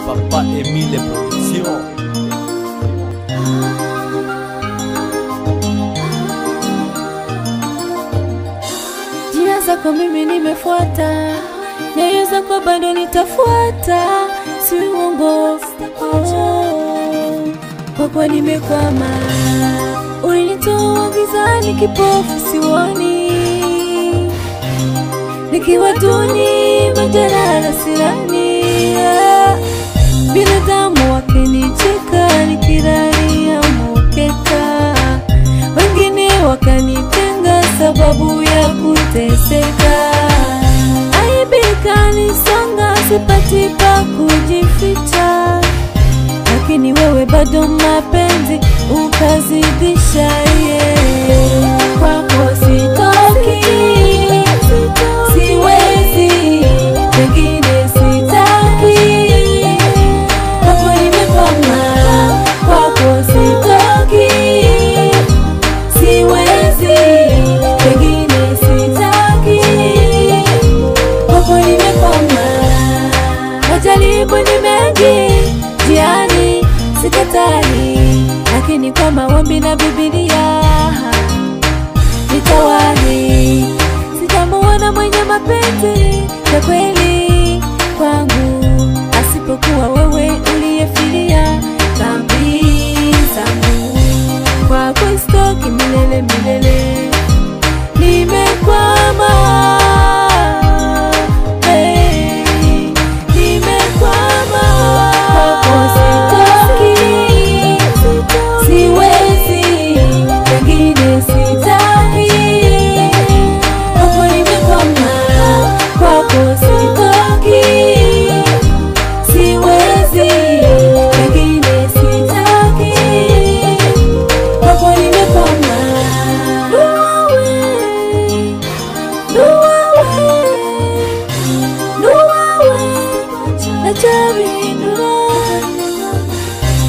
Papa Emile Production. Njia zako mimi nimefuata, nyayo zako bado nitafuata, si uongo kwako nimekwama. Ulinitoa gizani kipofu sioni, nikiwa duni majeraha sirani. Binadamu wakinicheka nikiraria mukeka, wengine wakanitenga sababu ya kuteseka. Aibika nisonga sipati pa kujificha, lakini wewe bado mapenzi ukazidisha. Kwako sitoki, siwezi, pengine sitaki. Kwako nimekwama, kwako sitoki, siwezi, pengine sitaki. Kwako nimekwama, majaribu ni mengi njiani sikatai, lakini kwa maombi na Biblia nitawahi. Sitamuona mwenye mapenzi ya kweli kwangu asipokuwa wewe uliyefilia dhambi zangu. Kwako sitoki milele milele, nimekwama.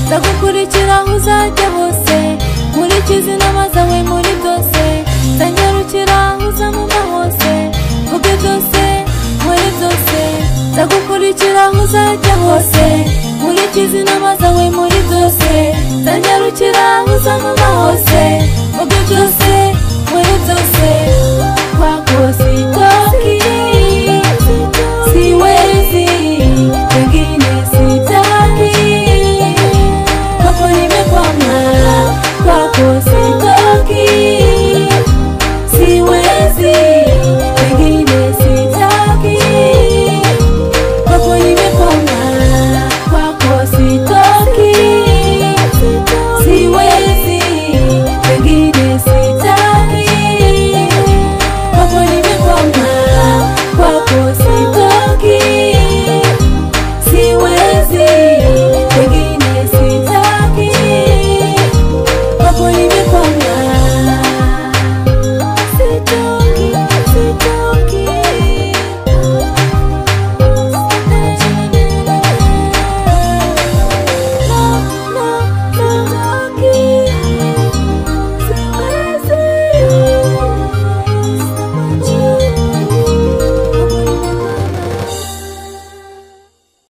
Ndagukurikira uzajya hose, nkurikize inama zawe muri byose. Ndanyarukira uzamuma hose, vuge byose muri byose. Ndagukurikira uzajya hose, nkurikize inama zawe muri byose. Ndanyarukira uzamuma hose.